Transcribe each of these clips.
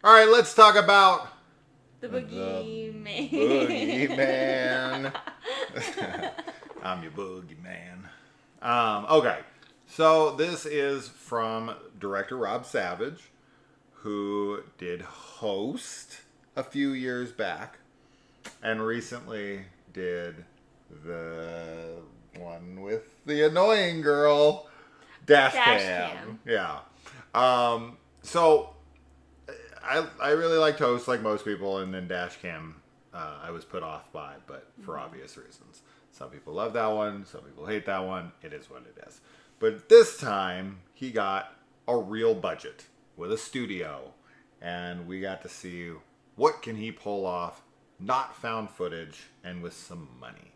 All right, let's talk about The the Boogeyman. Boogeyman. I'm your Boogeyman. Okay, so this is from director Rob Savage, who did Host a few years back, and recently did the one with the annoying girl, Dash Dash Cam. cam. Yeah. So I really liked Toast like most people, and then Dashcam I was put off by, but for obvious reasons. Some people love that one, some people hate that one. It is what it is. But this time he got a real budget with a studio, and we got to see what can he pull off, not found footage, and with some money.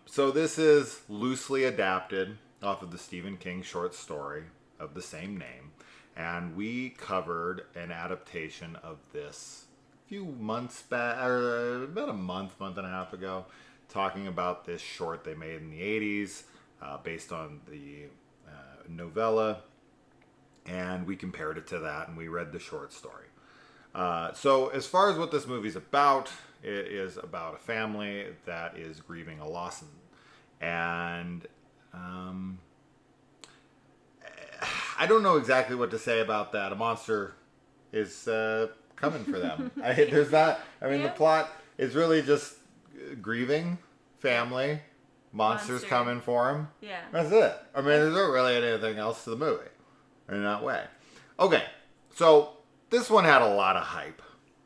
So this is loosely adapted off of the Stephen King short story of the same name, and we covered an adaptation of this a few months back, or about a month and a half ago, talking about this short they made in the 80s based on the novella, and we compared it to that, and we read the short story. So, as far as what this movie's about, it is about a family that is grieving a loss, and I don't know exactly what to say about that. A monster is coming for them. There's not. I mean, the plot is really just grieving family. Monsters Monster. coming for them. Yeah. That's it. I mean, there's not really anything else to the movie in that way. Okay, so this one had a lot of hype,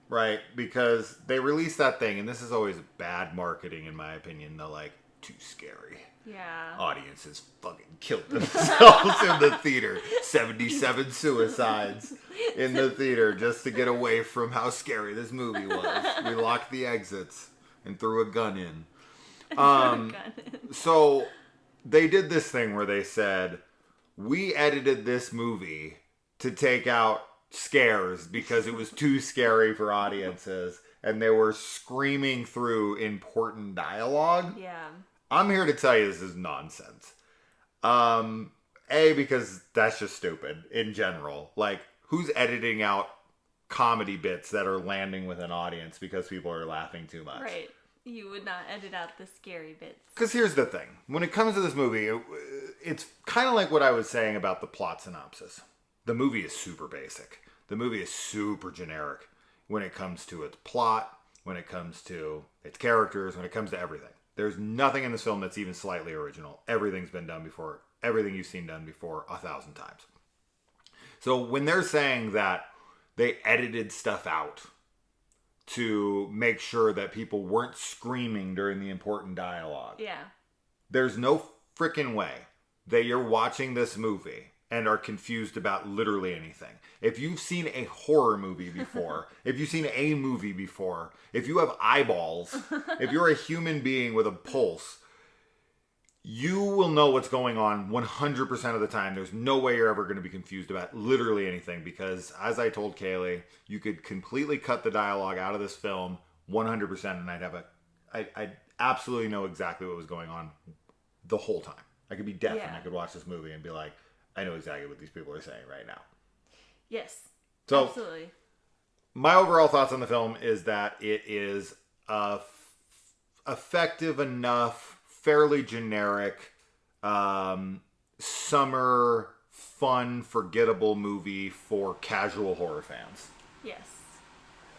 right? Because they released that thing, and this is always bad marketing, in my opinion. They're like, too scary. Yeah. Audiences fucking killed themselves in the theater. 77 suicides in the theater just to get away from how scary this movie was. We locked the exits and threw a gun in. So they did this thing where they said, we edited this movie to take out scares because it was too scary for audiences, and they were screaming through important dialogue. Yeah. I'm here to tell you this is nonsense. Because that's just stupid in general. Like, who's editing out comedy bits that are landing with an audience because people are laughing too much? Right. You would not edit out the scary bits. Because here's the thing. When it comes to this movie, it's kind of like what I was saying about the plot synopsis. The movie is super basic. The movie is super generic when it comes to its plot, when it comes to its characters, when it comes to everything. There's nothing in this film that's even slightly original. Everything's been done before. Everything you've seen done before 1,000 times. So when they're saying that they edited stuff out to make sure that people weren't screaming during the important dialogue, Yeah. there's no freaking way that you're watching this movie and are confused about literally anything. If you've seen a horror movie before, if you've seen a movie before, if you have eyeballs, if you're a human being with a pulse, you will know what's going on 100% of the time. There's no way you're ever going to be confused about literally anything, because as I told Kaylee, you could completely cut the dialogue out of this film 100%, and I'd absolutely know exactly what was going on the whole time. I could be deaf and I could watch this movie and be like, I know exactly what these people are saying right now. Yes. So, absolutely. my overall thoughts on the film is that it is effective enough, fairly generic, summer, fun, forgettable movie for casual horror fans. Yes.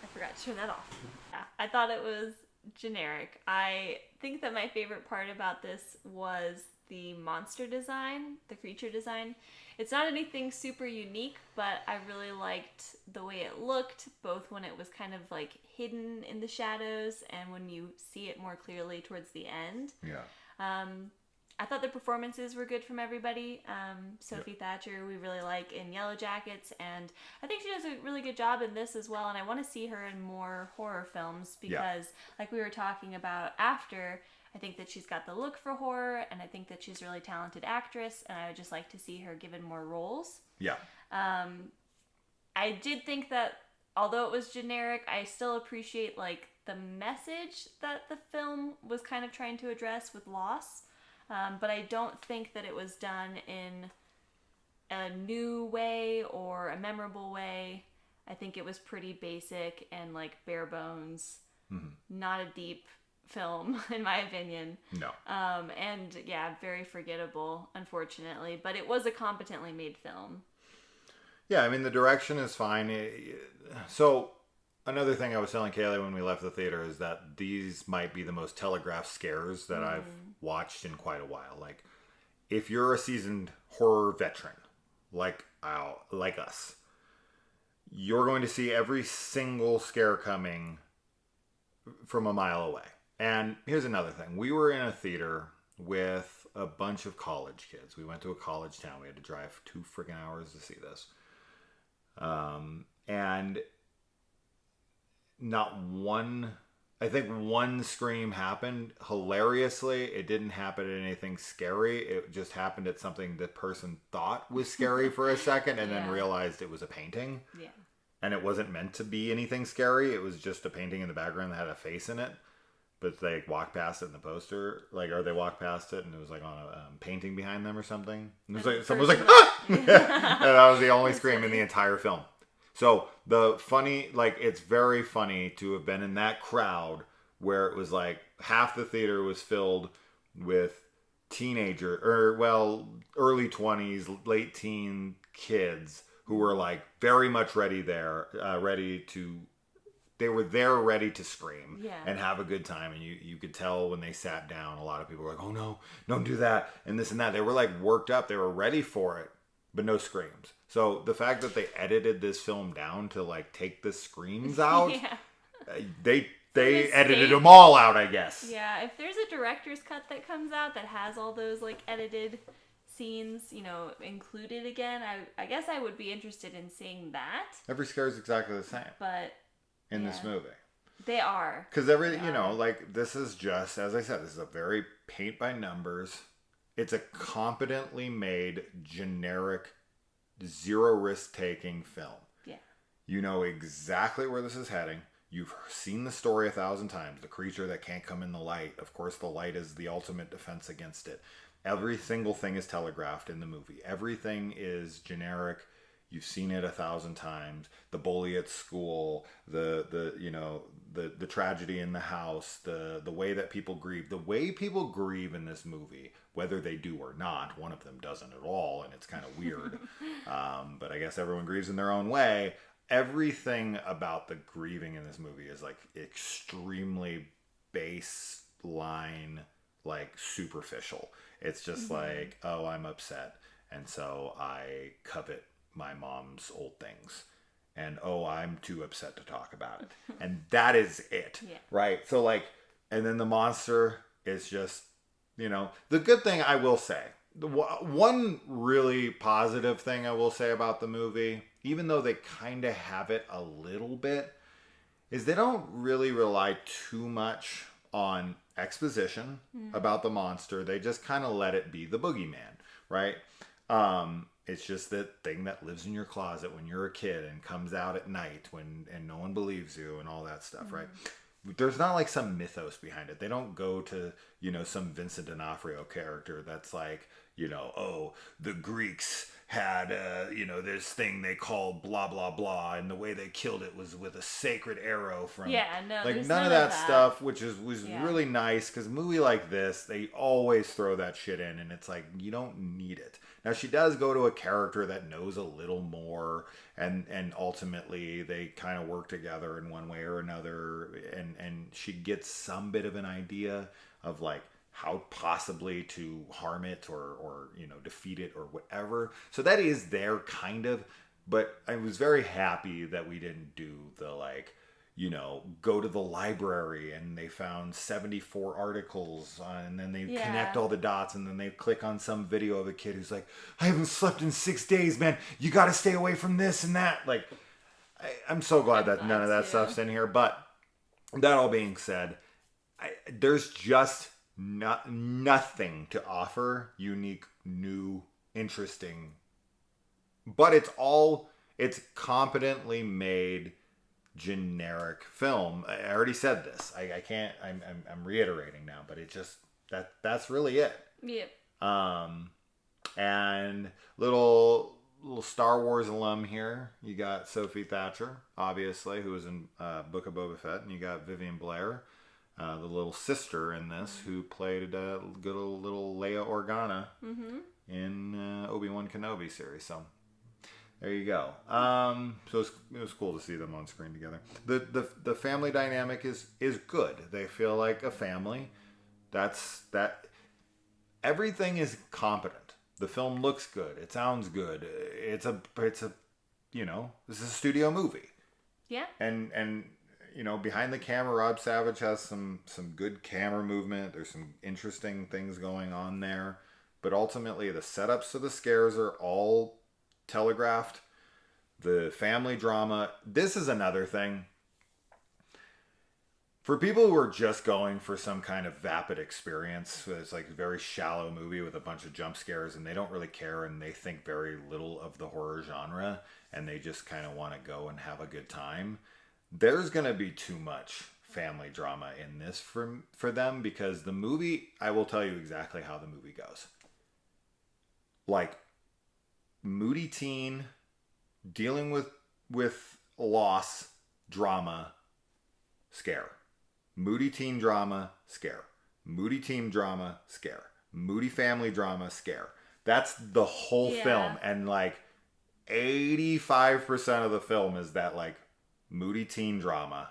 I forgot to turn that off. Yeah. I thought it was generic. I think that my favorite part about this was the monster design, the creature design. It's not anything super unique, but I really liked the way it looked, both when it was kind of like hidden in the shadows and when you see it more clearly towards the end. Yeah. I thought the performances were good from everybody. Sophie Thatcher, we really like in Yellow Jackets, and I think she does a really good job in this as well. And I want to see her in more horror films because, like we were talking about after, I think that she's got the look for horror, and I think that she's a really talented actress, and I would just like to see her given more roles. Yeah. I did think that although it was generic, I still appreciate like the message that the film was kind of trying to address with loss. But I don't think that it was done in a new way or a memorable way. I think it was pretty basic and like bare bones. Mm-hmm. Not a deep film, in my opinion. No. And yeah, very forgettable, unfortunately. But it was a competently made film. Yeah, I mean, the direction is fine. So, another thing I was telling Kaylee when we left the theater is that these might be the most telegraphed scares that I've watched in quite a while. Like, if you're a seasoned horror veteran, like us, you're going to see every single scare coming from a mile away. And here's another thing. We were in a theater with a bunch of college kids. We went to a college town. We had to drive 2 freaking hours to see this. And not one, I think one scream happened. Hilariously, it didn't happen at anything scary. It just happened at something the person thought was scary for a second and then realized it was a painting. Yeah. And it wasn't meant to be anything scary. It was just a painting in the background that had a face in it. But they walked past it in the poster, or they walked past it and it was like on a painting behind them or something. And it was like, someone was like, ah! And that was the only scream in the entire film. So it's very funny to have been in that crowd where it was like half the theater was filled with early 20s, late teen kids who were like very much ready to scream and have a good time. And you could tell when they sat down, a lot of people were like, oh no, don't do that. And this and that. They were like worked up. They were ready for it, but no screams. So the fact that they edited this film down to like take the screams out, they edited them all out, I guess. Yeah. If there's a director's cut that comes out that has all those like edited scenes, included again, I guess I would be interested in seeing that. Every scare is exactly the same. But in this movie. They are. Because this is just, as I said, this is a very paint by numbers. It's a competently made, generic, zero risk taking film. Yeah. You know exactly where this is heading. You've seen the story 1,000 times. The creature that can't come in the light. Of course, the light is the ultimate defense against it. Every single thing is telegraphed in the movie. Everything is generic. You've seen it 1,000 times. The bully at school, the tragedy in the house, the way that people grieve. The way people grieve in this movie, whether they do or not, one of them doesn't at all, and it's kind of weird. But I guess everyone grieves in their own way. Everything about the grieving in this movie is like extremely baseline, like superficial. It's just like, oh, I'm upset, and so I covet my mom's old things, and oh, I'm too upset to talk about it. And that is it. Right? So like, and then the monster is just, the good thing I will say, the one really positive thing I will say about the movie, even though they kind of have it a little bit, is they don't really rely too much on exposition about the monster. They just kind of let it be the boogeyman, right? It's just that thing that lives in your closet when you're a kid and comes out at night and no one believes you and all that stuff, right? There's not like some mythos behind it. They don't go to, some Vincent D'Onofrio character that's like, oh, the Greeks had, this thing they called blah, blah, blah, and the way they killed it was with a sacred arrow from... Yeah, no, like, none of that stuff, which was really nice, because a movie like this, they always throw that shit in, and it's like, you don't need it. Now, she does go to a character that knows a little more, and ultimately they kind of work together in one way or another, and she gets some bit of an idea of, like, how possibly to harm it or defeat it or whatever. So that is there, kind of, but I was very happy that we didn't do the, like, go to the library and they found 74 articles and then they connect all the dots and then they click on some video of a kid who's like, I haven't slept in 6 days, man. You got to stay away from this and that. Like, I'm so glad that none of that stuff's in here. But that all being said, there's just nothing to offer unique, new, interesting. But it's competently made generic film. I already said this. I can't. I'm reiterating now, but it just that's really it. Yeah. And little little Star Wars alum here. You got Sophie Thatcher, obviously, who was in Book of Boba Fett, and you got Vivian Blair, the little sister in this, who played good old little Leia Organa in Obi-Wan Kenobi series. So there you go. So it was cool to see them on screen together. The family dynamic is good. They feel like a family. That. Everything is competent. The film looks good. It sounds good. It's a this is a studio movie. Yeah. And behind the camera, Rob Savage has some good camera movement. There's some interesting things going on there. But ultimately, the setups of the scares are all telegraphed. The family drama. This is another thing. For people who are just going for some kind of vapid experience, it's like a very shallow movie with a bunch of jump scares, and they don't really care, and they think very little of the horror genre, and they just kind of want to go and have a good time. There's going to be too much family drama in this for them, because the movie, I will tell you exactly how the movie goes. Like, moody teen, dealing with loss, drama, scare. Moody teen drama, scare. Moody teen drama, scare. Moody family drama, scare. That's the whole film. And like 85% of the film is that like moody teen drama.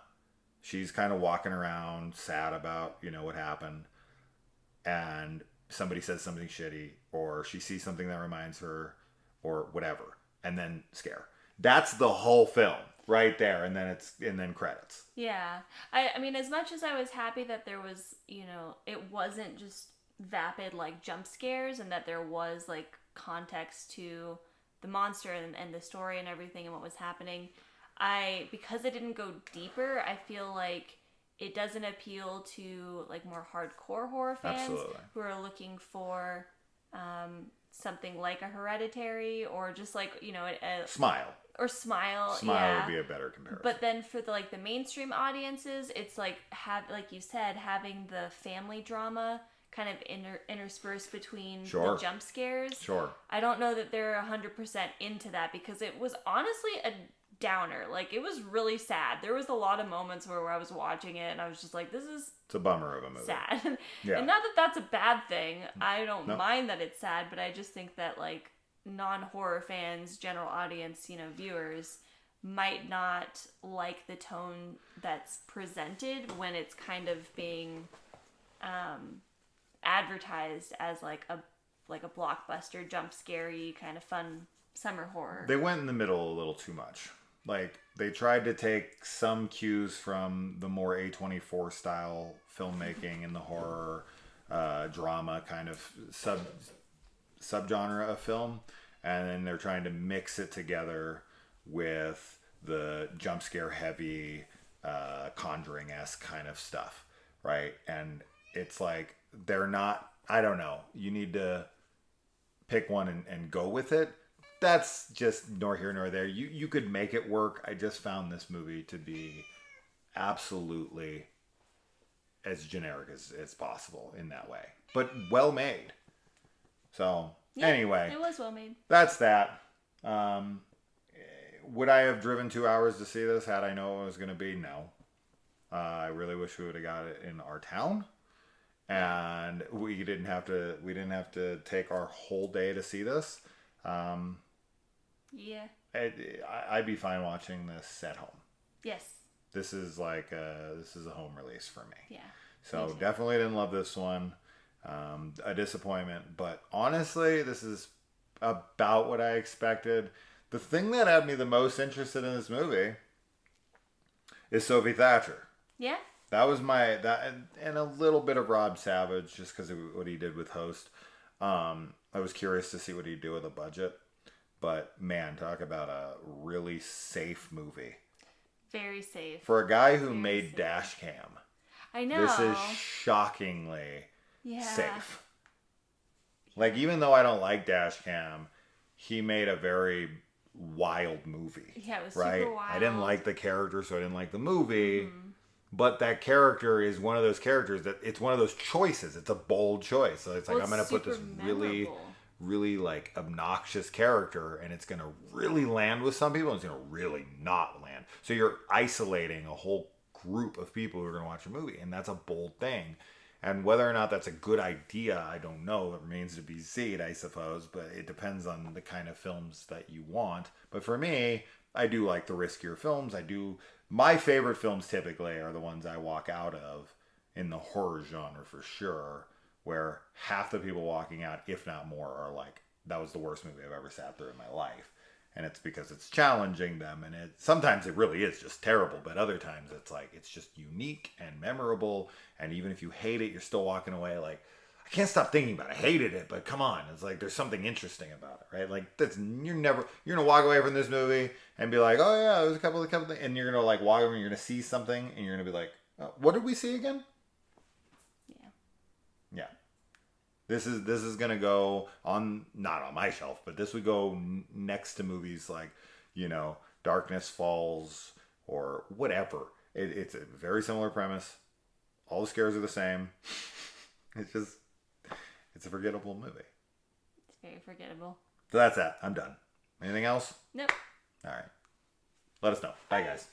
She's kind of walking around sad about, what happened. And somebody says something shitty, or she sees something that reminds her, or whatever. And then scare. That's the whole film. Right there, and then credits. Yeah. I mean, as much as I was happy that there was, it wasn't just vapid, like, jump scares, and that there was, like, context to the monster and the story and everything and what was happening, because it didn't go deeper, I feel like it doesn't appeal to, like, more hardcore horror fans. Absolutely. Who are looking for something like a Hereditary, or just, like, Smile. Or Smile. Smile would be a better comparison. But then for the mainstream audiences, it's like like you said, having the family drama kind of interspersed between the jump scares. Sure. I don't know that they're 100% into that, because it was honestly a downer. Like, it was really sad. There was a lot of moments where I was watching it and I was just like, it's a bummer of a movie. Sad. Yeah. And not that that's a bad thing. I don't mind that it's sad, but I just think that, like, non-horror fans, general audience, viewers might not like the tone that's presented when it's kind of being advertised as like a blockbuster, jump scary kind of fun summer horror. They went in the middle a little too much. Like, they tried to take some cues from the more A24 style filmmaking and the horror drama kind of subgenre of film, and then they're trying to mix it together with the jump scare heavy Conjuring-esque kind of stuff, right? And it's like, they're not, I don't know, you need to pick one and go with it. That's just nor here nor there. You could make it work. I just found this movie to be absolutely as generic as possible in that way, but well made. So anyway, it was well made. That's that. Would I have driven 2 hours to see this had I known what it was going to be? No. I really wish we would have got it in our town, and we didn't have to take our whole day to see this. Yeah. I'd be fine watching this at home. Yes. This is a home release for me. Yeah. So definitely didn't love this one. A disappointment, but honestly, this is about what I expected. The thing that had me the most interested in this movie is Sophie Thatcher. Yeah. That was and a little bit of Rob Savage, just because of what he did with Host. I was curious to see what he'd do with a budget, but man, talk about a really safe movie. Very safe. For a guy who made Dashcam. I know. This is shockingly safe. Like, even though I don't like Dashcam, he made a very wild movie. Yeah, it was right? super wild. I didn't like the character, so I didn't like the movie. Mm-hmm. But that character is one of those characters that it's one of those choices. It's a bold choice. So it's like, I'm going to put this really, really like obnoxious character, and it's going to really land with some people and it's going to really not land. So you're isolating a whole group of people who are going to watch a movie, and that's a bold thing. And whether or not that's a good idea, I don't know. It remains to be seen, I suppose, but it depends on the kind of films that you want. But for me, I do like the riskier films. My favorite films typically are the ones I walk out of in the horror genre for sure, where half the people walking out, if not more, are like, that was the worst movie I've ever sat through in my life. And it's because it's challenging them, and sometimes it really is just terrible, but other times it's like it's just unique and memorable, and even if you hate it, you're still walking away like, I can't stop thinking about it. I hated it, but come on, it's like there's something interesting about it, right? Like you're gonna walk away from this movie and be like, oh yeah, there's a couple of things, and you're gonna like walk over and you're gonna see something, and you're gonna be like, oh, what did we see again? Yeah. This is gonna go on, not on my shelf, but this would go next to movies like, Darkness Falls or whatever. It's a very similar premise. All the scares are the same. It's a forgettable movie. It's very forgettable. So that's that. I'm done. Anything else? Nope. All right. Let us know. Bye, guys.